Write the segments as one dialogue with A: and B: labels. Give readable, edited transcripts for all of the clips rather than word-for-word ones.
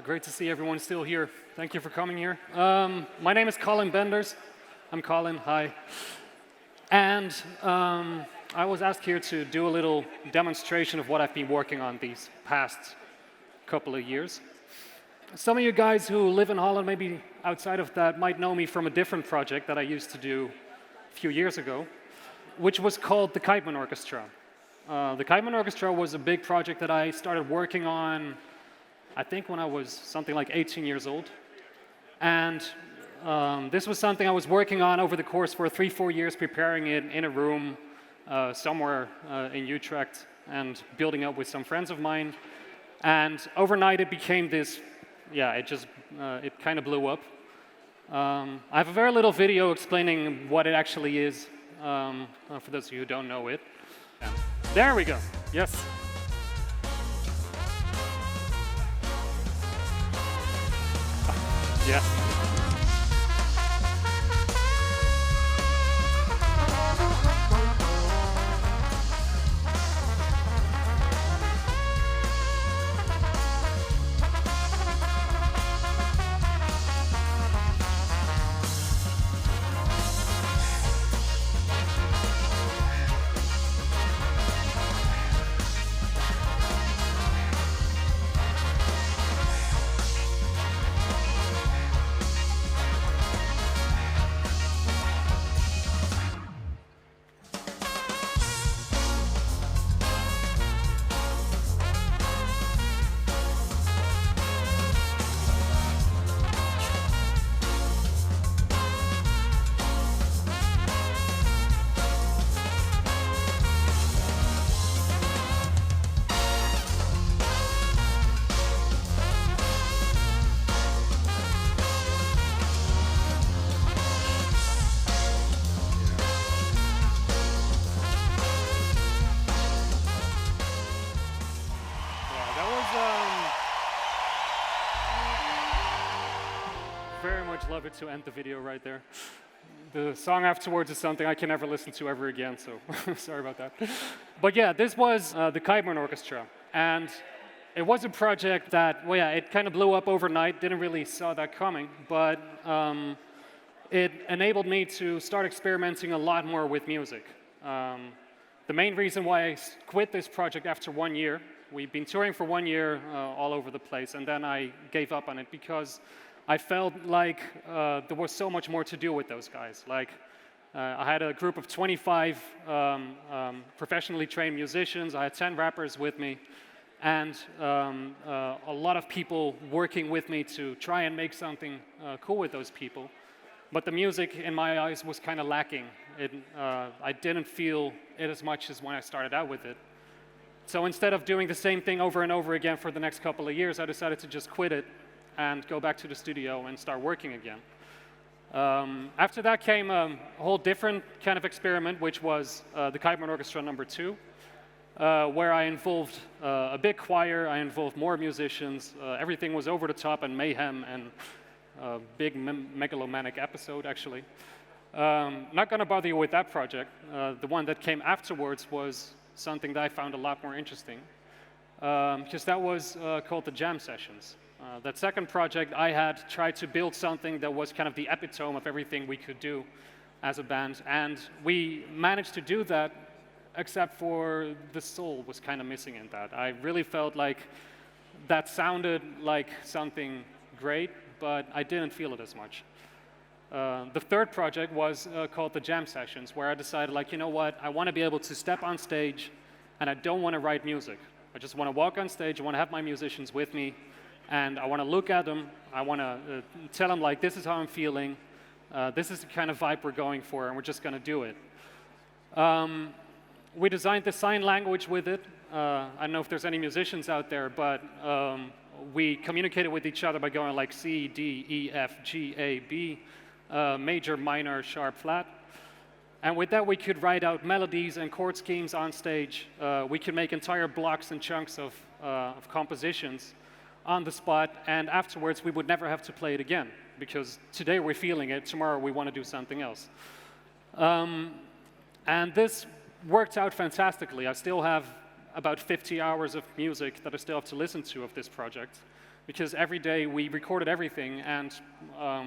A: Great to see everyone still here. Thank you for coming here. My name is Colin Benders. I'm Colin, hi. And I was asked here to do a little demonstration of what I've been working on these past couple of years. Some of you guys who live in Holland, maybe outside of that, might know me from a different project that I used to do a few years ago, which was called the Kiteman Orchestra. The Kiteman Orchestra was a big project that I started working on, I think when I was something like 18 years old. And this was something I was working on over the course for 3-4 years, preparing it in a room somewhere in Utrecht and building up with some friends of mine. And overnight it became this, it kind of blew up. I have a very little video explaining what it actually is, for those of you who don't know it. There we go, yes. Yes. Very much love it to end the video right there. The song afterwards is something I can never listen to ever again, so sorry about that. But yeah, this was the Kiteman Orchestra, and it was a project that, it kind of blew up overnight, didn't really saw that coming, but it enabled me to start experimenting a lot more with music. The main reason why I quit this project after 1 year, we've been touring for 1 year all over the place, and then I gave up on it because I felt like there was so much more to do with those guys. Like, I had a group of 25 professionally trained musicians, I had 10 rappers with me, and a lot of people working with me to try and make something cool with those people. But the music, in my eyes, was kind of lacking. I didn't feel it as much as when I started out with it. So instead of doing the same thing over and over again for the next couple of years, I decided to just quit it and go back to the studio and start working again. After that came a whole different kind of experiment, which was the Kiteman Orchestra #2, where I involved a big choir, I involved more musicians, everything was over the top and mayhem and a big megalomanic episode, actually. Not gonna bother you with that project. The one that came afterwards was something that I found a lot more interesting, because that was called the Jam Sessions. That second project, I had tried to build something that was kind of the epitome of everything we could do as a band, and we managed to do that, except for the soul was kind of missing in that. I really felt like that sounded like something great, but I didn't feel it as much. The third project was called the Jam Sessions, where I decided, like, you know what, I want to be able to step on stage, and I don't want to write music. I just want to walk on stage, I want to have my musicians with me, and I want to look at them, I want to tell them, like, this is how I'm feeling, this is the kind of vibe we're going for, and we're just going to do it. We designed the sign language with it. I don't know if there's any musicians out there, but we communicated with each other by going like C, D, E, F, G, A, B, major, minor, sharp, flat. And with that, we could write out melodies and chord schemes on stage. We could make entire blocks and chunks of compositions on the spot, and afterwards we would never have to play it again, because today we're feeling it, tomorrow we want to do something else. And this worked out fantastically. I still have about 50 hours of music that I still have to listen to of this project, because every day we recorded everything, and well,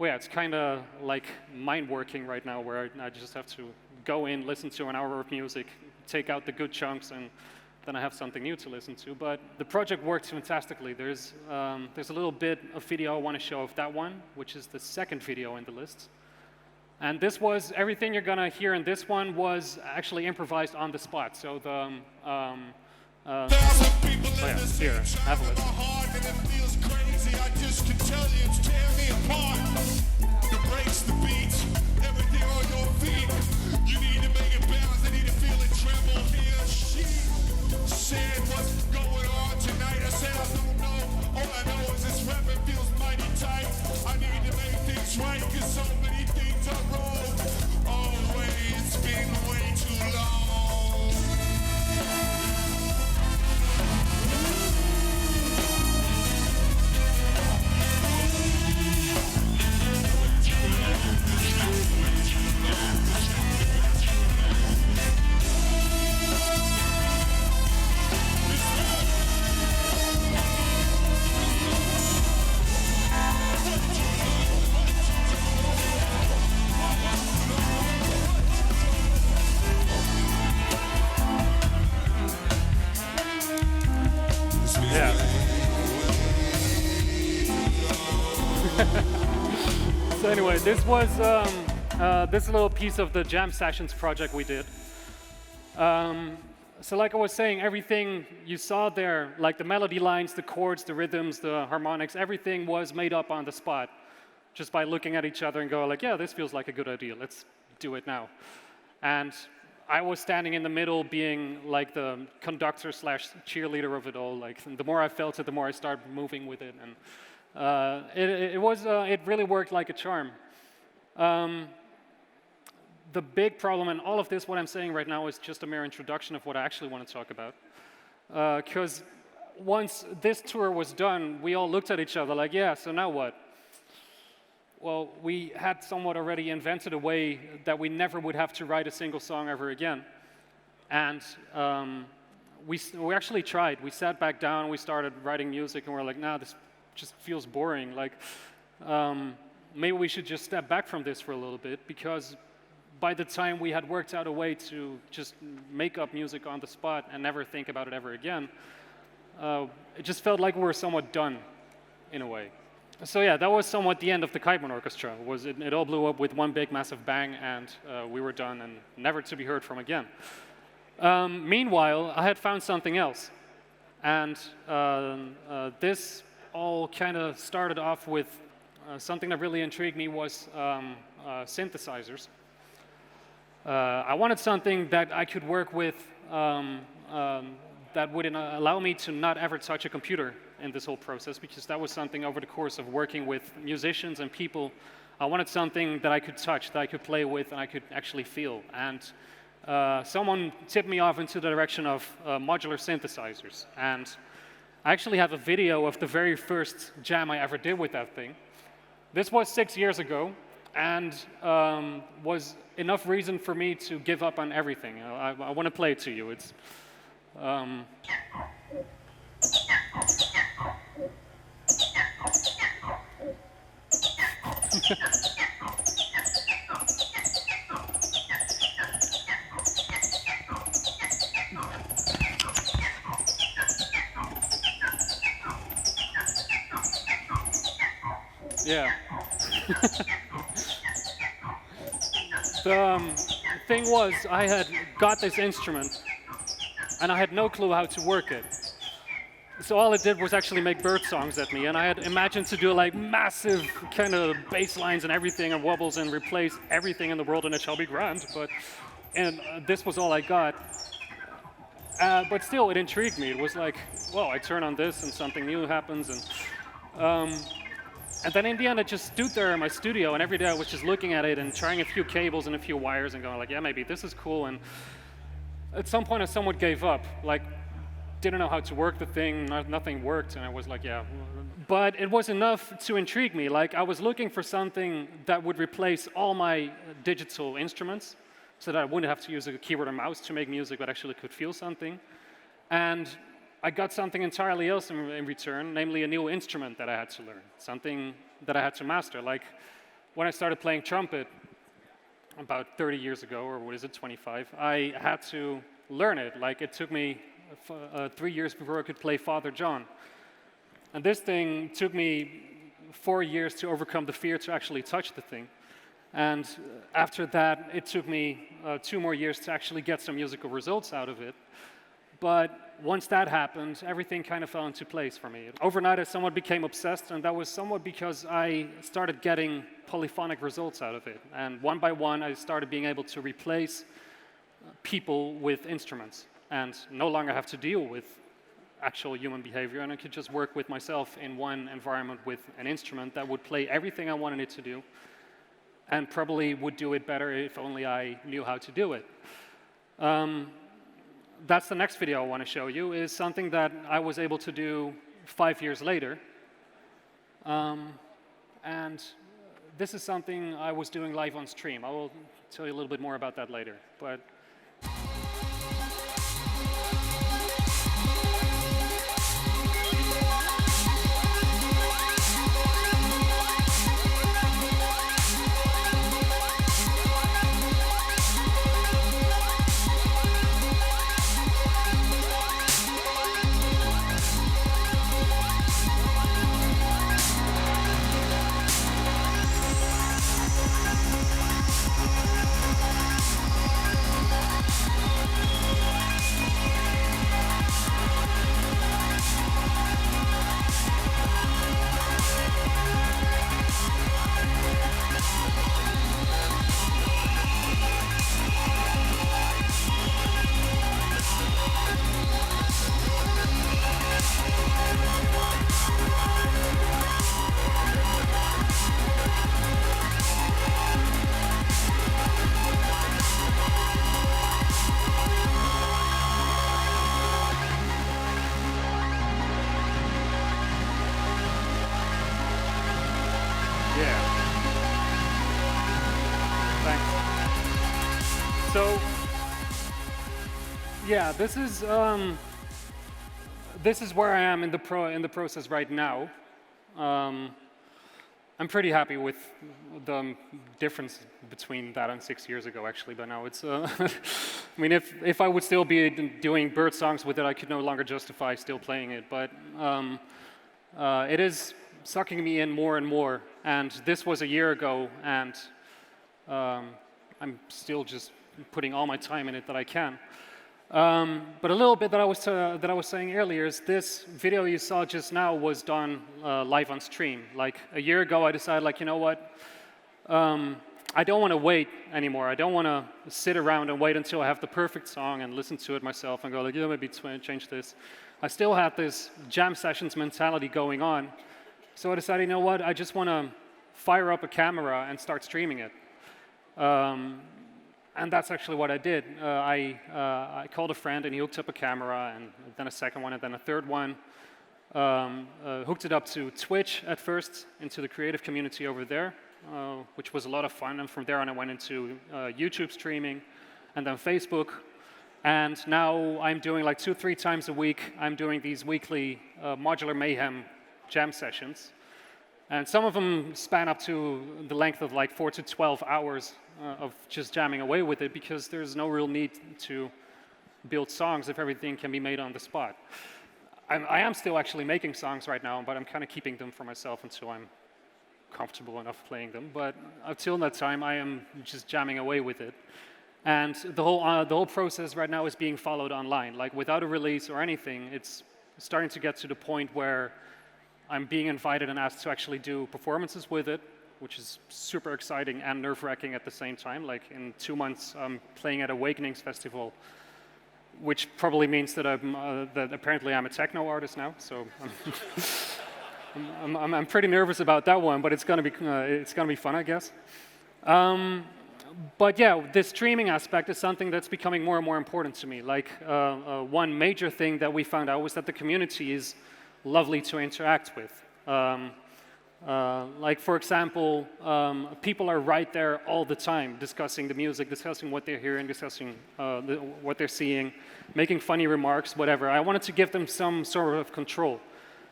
A: yeah, it's kind of like mind working right now, where I just have to go in, listen to an hour of music, take out the good chunks, and then I have something new to listen to. But the project works fantastically. There's a little bit of video I want to show of that one, which is the second video in the list. And this was, everything you're gonna hear in this one was actually improvised on the spot. So the, oh yeah, here, have a listen.
B: Said what's going on tonight. I said I don't know. All I know is this rapping feels mighty tight. I need to make things right, cause so many things are wrong. Always, it's been way too long.
A: Yeah. So anyway, this was this little piece of the jam sessions project we did. So like I was saying, everything you saw there, like the melody lines, the chords, the rhythms, the harmonics, everything was made up on the spot, just by looking at each other and going like, yeah, this feels like a good idea. Let's do it now. And I was standing in the middle, being like the conductor slash cheerleader of it all. Like the more I felt it, the more I started moving with it, and it really worked like a charm. The big problem, and all of this, what I'm saying right now, is just a mere introduction of what I actually want to talk about. Because once this tour was done, we all looked at each other like, yeah, so now what? Well, we had somewhat already invented a way that we never would have to write a single song ever again. And we actually tried. We sat back down, we started writing music, and we're like, nah, this just feels boring. Like, maybe we should just step back from this for a little bit, because by the time we had worked out a way to just make up music on the spot and never think about it ever again, it just felt like we were somewhat done, in a way. So yeah, that was somewhat the end of the Kiteman Orchestra. It all blew up with one big massive bang, and we were done and never to be heard from again. Meanwhile, I had found something else. And this all kind of started off with something that really intrigued me was synthesizers. I wanted something that I could work with that would allow me to not ever touch a computer in this whole process, because that was something over the course of working with musicians and people. I wanted something that I could touch, that I could play with, and I could actually feel. And someone tipped me off into the direction of modular synthesizers. And I actually have a video of the very first jam I ever did with that thing. This was 6 years ago, and was enough reason for me to give up on everything. I want to play it to you. It's yeah. The thing was, I had got this instrument, and I had no clue how to work it. So all it did was actually make bird songs at me, and I had imagined to do like massive kind of bass lines and everything and wobbles and replace everything in the world, and it shall be grand. And this was all I got. But still, it intrigued me. It was like, well, I turn on this and something new happens, and then in the end, I just stood there in my studio, and every day I was just looking at it and trying a few cables and a few wires and going like, yeah, maybe this is cool. And at some point, I somewhat gave up. Like, didn't know how to work the thing, nothing worked, and I was like, yeah. But it was enough to intrigue me. Like, I was looking for something that would replace all my digital instruments, so that I wouldn't have to use a keyboard and mouse to make music, but actually could feel something. And I got something entirely else in return, namely a new instrument that I had to learn, something that I had to master. Like when I started playing trumpet about 30 years ago, or what is it, 25, I had to learn it. Like it took me 3 years before I could play Father John. And this thing took me 4 years to overcome the fear to actually touch the thing. And after that, it took me 2 more years to actually get some musical results out of it. But once that happened, everything kind of fell into place for me. Overnight, I somewhat became obsessed, and that was somewhat because I started getting polyphonic results out of it. And one by one, I started being able to replace people with instruments and no longer have to deal with actual human behavior, and I could just work with myself in one environment with an instrument that would play everything I wanted it to do, and probably would do it better if only I knew how to do it. That's the next video I want to show you, is something that I was able to do 5 years later. And this is something I was doing live on stream. I will tell you a little bit more about that later. But yeah, this is where I am in the process right now. I'm pretty happy with the difference between that and 6 years ago, actually. But now it's, I mean, if I would still be doing bird songs with it, I could no longer justify still playing it. But it is sucking me in more and more. And this was a year ago, and I'm still just putting all my time in it that I can. But a little bit that I was saying earlier is this video you saw just now was done live on stream. Like a year ago, I decided, like, you know what? I don't want to wait anymore. I don't want to sit around and wait until I have the perfect song and listen to it myself and go like, yeah, maybe change this. I still had this jam sessions mentality going on, so I decided, you know what? I just want to fire up a camera and start streaming it. And that's actually what I did. I called a friend, and he hooked up a camera, and then a second one, and then a third one. Hooked it up to Twitch at first, into the creative community over there, which was a lot of fun. And from there on, I went into YouTube streaming, and then Facebook. And now I'm doing like 2-3 times a week, I'm doing these weekly Modular Mayhem jam sessions. And some of them span up to the length of like 4 to 12 hours of just jamming away with it, because there's no real need to build songs if everything can be made on the spot. I am still actually making songs right now, but I'm kind of keeping them for myself until I'm comfortable enough playing them. But until that time, I am just jamming away with it. And the whole process right now is being followed online. Like without a release or anything, it's starting to get to the point where I'm being invited and asked to actually do performances with it, which is super exciting and nerve-wracking at the same time. Like in 2 months, I'm playing at Awakenings Festival, which probably means that that apparently I'm a techno artist now. So I'm pretty nervous about that one, but it's gonna be fun, I guess. But yeah, the streaming aspect is something that's becoming more and more important to me. Like one major thing that we found out was that the community is lovely to interact with. Like, for example, people are right there all the time discussing the music, discussing what they're hearing, discussing what they're seeing, making funny remarks, whatever. I wanted to give them some sort of control.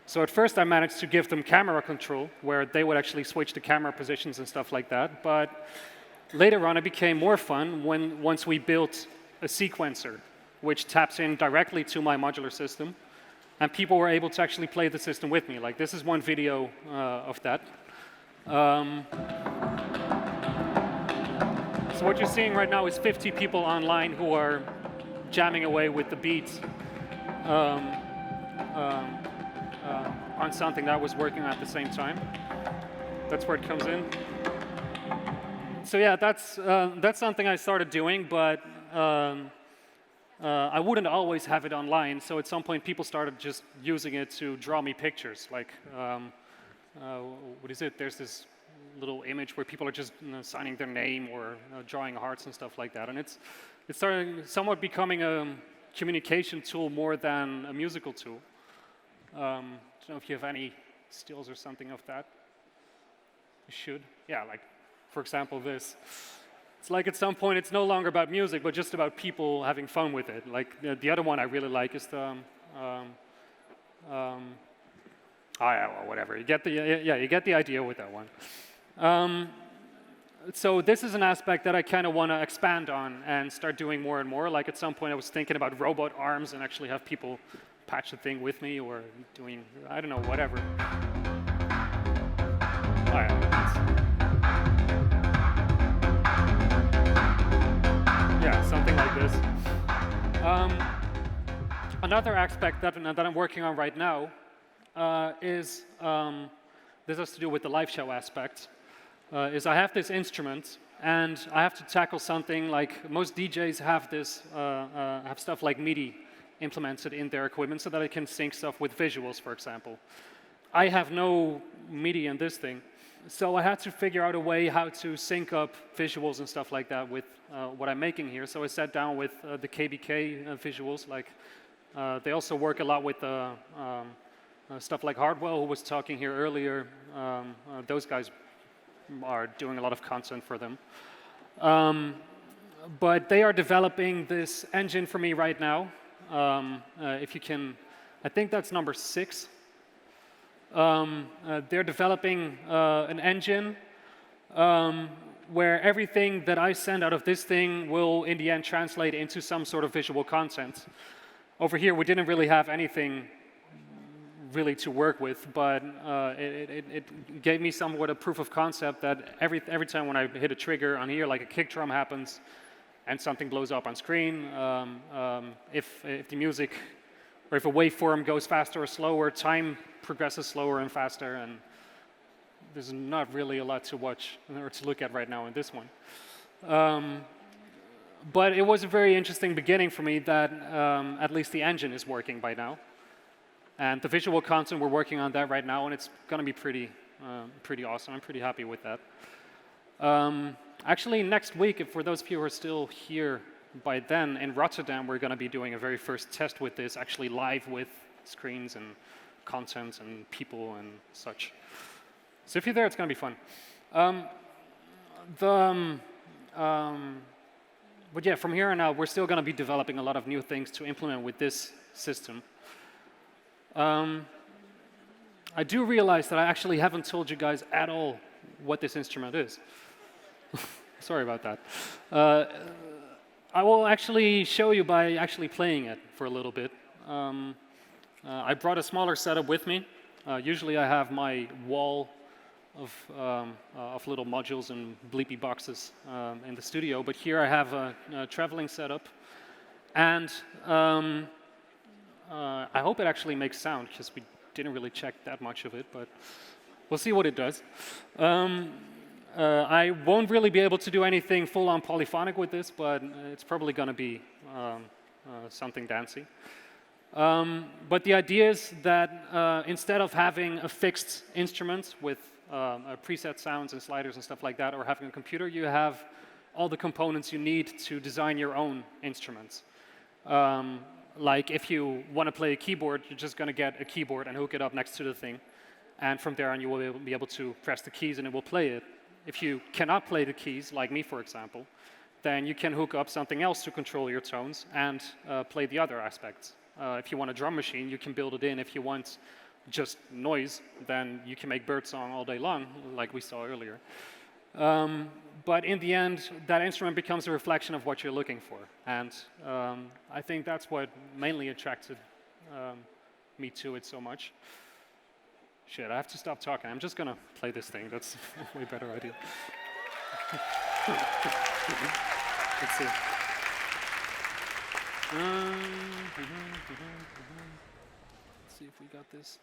A: So at first I managed to give them camera control, where they would actually switch the camera positions and stuff like that. But later on it became more fun once we built a sequencer, which taps in directly to my modular system. And people were able to actually play the system with me. Like, this is one video of that. So what you're seeing right now is 50 people online who are jamming away with the beats on something that I was working on at the same time. That's where it comes in. So yeah, that's something I started doing, but I wouldn't always have it online, so at some point people started just using it to draw me pictures. Like, what is it? There's this little image where people are just signing their name or drawing hearts and stuff like that. And it started somewhat becoming a communication tool more than a musical tool. I don't know if you have any stills or something of that. You should. Yeah, like, for example, this. It's like at some point it's no longer about music, but just about people having fun with it. Like the other one I really like is the, oh yeah, well, whatever. You get the idea with that one. So this is an aspect that I kind of want to expand on and start doing more and more. Like at some point I was thinking about robot arms and actually have people patch the thing with me or doing, I don't know, whatever. Oh yeah, something like this. Another aspect that I'm working on right now is, this has to do with the live show aspect, is I have this instrument and I have to tackle something like most DJs have this, have stuff like MIDI implemented in their equipment so that I can sync stuff with visuals, for example. I have no MIDI in this thing. So I had to figure out a way how to sync up visuals and stuff like that with what I'm making here. So I sat down with the KBK visuals. Like they also work a lot with stuff like Hardwell, who was talking here earlier. Those guys are doing a lot of content for them. But they are developing this engine for me right now. If you can, I think that's number 6. They're developing an engine where everything that I send out of this thing will, in the end, translate into some sort of visual content. Over here, we didn't really have anything really to work with, but it gave me somewhat a proof of concept that every time when I hit a trigger on here, like a kick drum happens, and something blows up on screen, if the music, or if a waveform goes faster or slower, time progresses slower and faster, and there's not really a lot to watch or to look at right now in this one. But it was a very interesting beginning for me that at least the engine is working by now. And the visual content, we're working on that right now, and it's going to be pretty awesome. I'm pretty happy with that. Actually, next week, for those of you who are still here by then, in Rotterdam, we're going to be doing a very first test with this, actually live with screens and content and people and such. So if you're there, it's going to be fun. But yeah, from here on out, we're still going to be developing a lot of new things to implement with this system. I do realize that I actually haven't told you guys at all what this instrument is. Sorry about that. I will actually show you by actually playing it for a little bit. I brought a smaller setup with me. Usually I have my wall of little modules and bleepy boxes in the studio, but here I have a traveling setup. And I hope it actually makes sound, because we didn't really check that much of it, but we'll see what it does. I won't really be able to do anything full-on polyphonic with this, but it's probably going to be something dancey. But the idea is that instead of having a fixed instrument with preset sounds and sliders and stuff like that, or having a computer, you have all the components you need to design your own instruments. Like if you want to play a keyboard, you're just going to get a keyboard and hook it up next to the thing. and from there on you will be able to press the keys and it will play it. If you cannot play the keys, like me for example, then you can hook up something else to control your tones and play the other aspects. If you want a drum machine, you can build it in. If you want just noise, then you can make birdsong all day long, like we saw earlier. But in the end, that instrument becomes a reflection of what you're looking for. And I think that's what mainly attracted me to it so much. Shit, I have to stop talking. I'm just going to play this thing. That's a way better idea. Let's see. Let's see if we got this.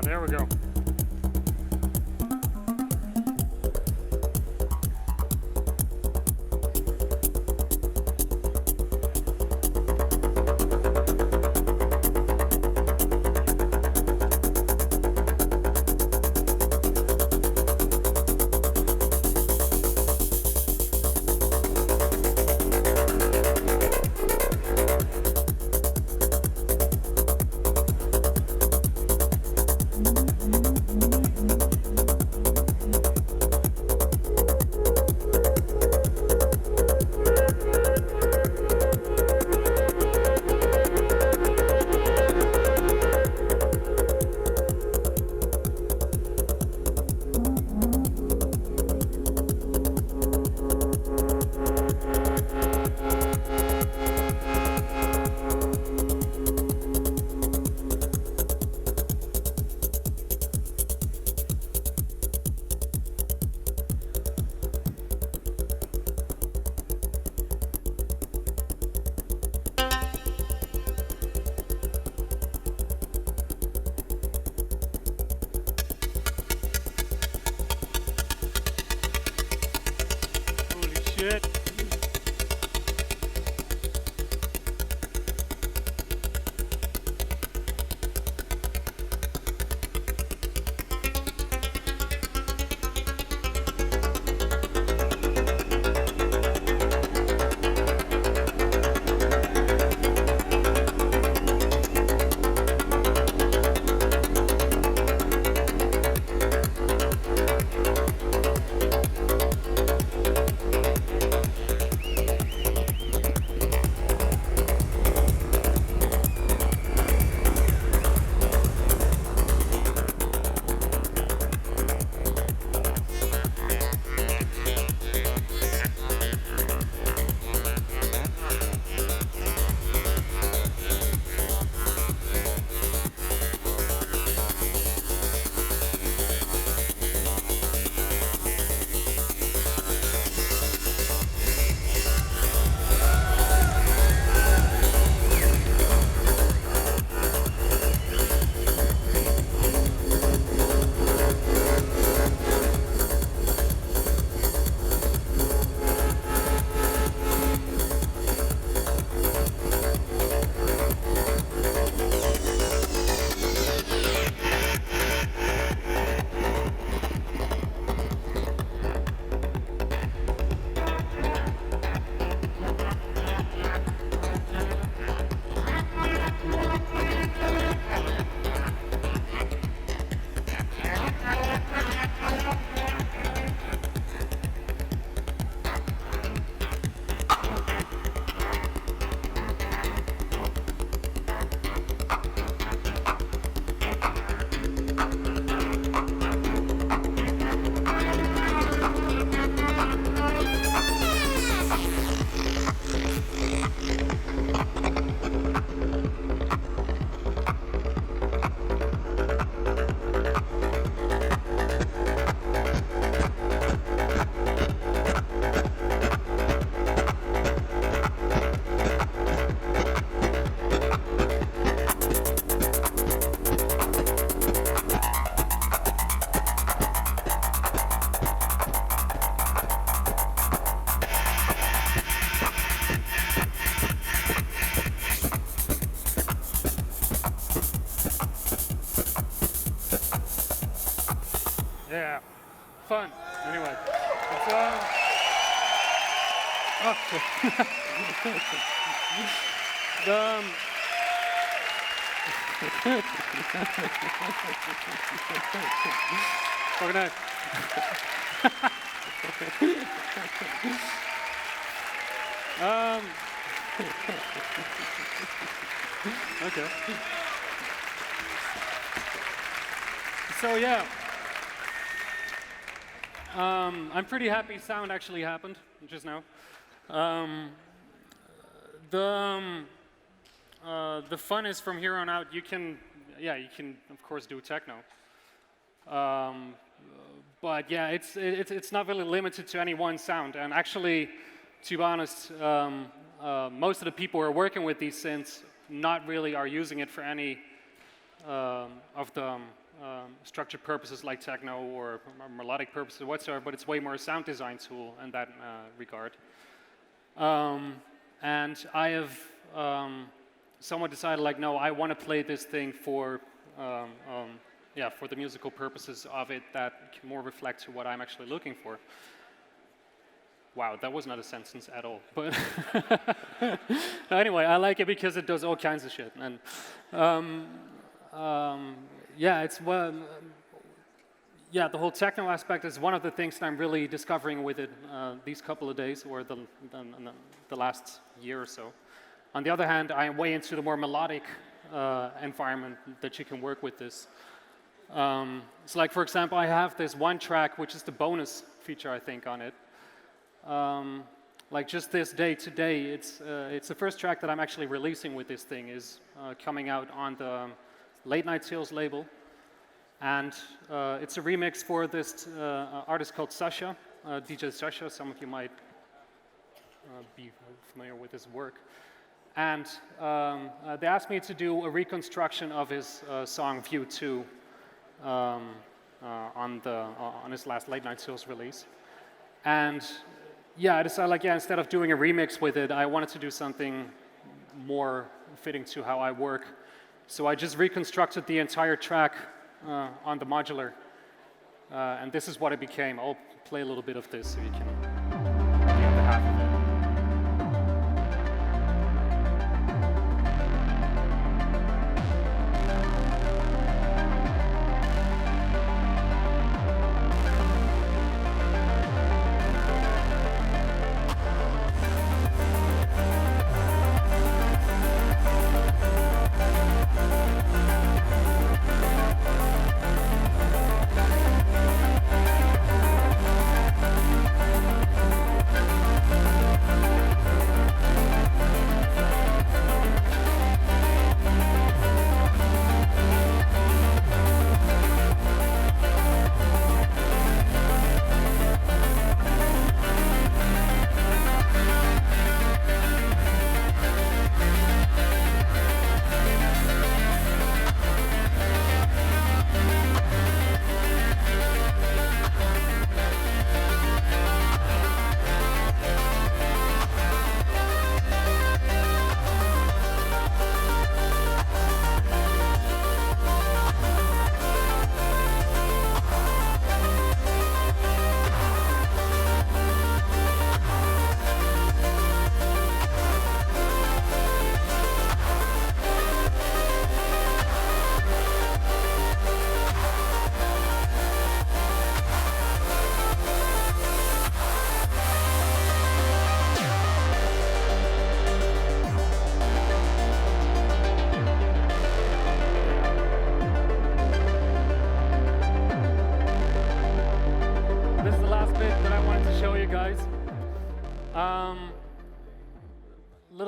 A: There we go. Shit. Yeah, fun. Anyway, it's okay. the, we're gonna. Okay. So yeah. I'm pretty happy sound actually happened just now. The fun is from here on out. You can of course do techno. But yeah, it's not really limited to any one sound. And actually, to be honest, most of the people who are working with these synths not really are using it for any of the structured purposes like techno or melodic purposes whatsoever, but it's way more a sound design tool in that regard. And I have somewhat decided, like, no, I want to play this thing for for the musical purposes of it that can more reflect to what I'm actually looking for. Wow, that was not a sentence at all. But anyway, I like it because it does all kinds of shit. And it's the whole techno aspect is one of the things that I'm really discovering with it these couple of days or the last year or so. On the other hand, I am way into the more melodic environment that you can work with this. So like, for example, I have this one track, which is the bonus feature, I think, on it. Like just this day today, it's the first track that I'm actually releasing with this thing, is coming out on the Late Night Sales label. And it's a remix for this artist called Sasha, DJ Sasha. Some of you might be familiar with his work. And they asked me to do a reconstruction of his song View 2 on his last Late Night Sales release. And yeah, I decided, like, instead of doing a remix with it, I wanted to do something more fitting to how I work. So I just reconstructed the entire track on the modular. And this is what it became. I'll play a little bit of this so you can get the half of it.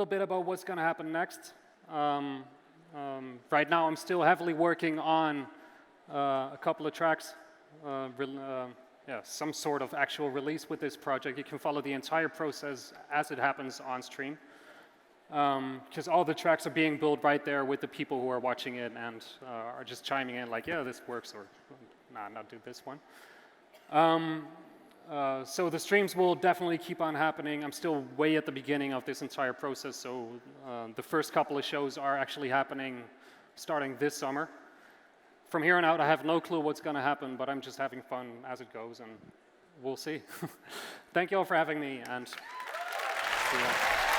A: Bit about what's going to happen next. Right now I'm still heavily working on a couple of tracks, some sort of actual release with this project. You can follow the entire process as it happens on stream, because all the tracks are being built right there with the people who are watching it and are just chiming in like, yeah, this works, or nah, not do this one. So the streams will definitely keep on happening. I'm still way at the beginning of this entire process, so the first couple of shows are actually happening starting this summer. from here on out, I have no clue what's going to happen, but I'm just having fun as it goes, and we'll see. Thank you all for having me, and see ya.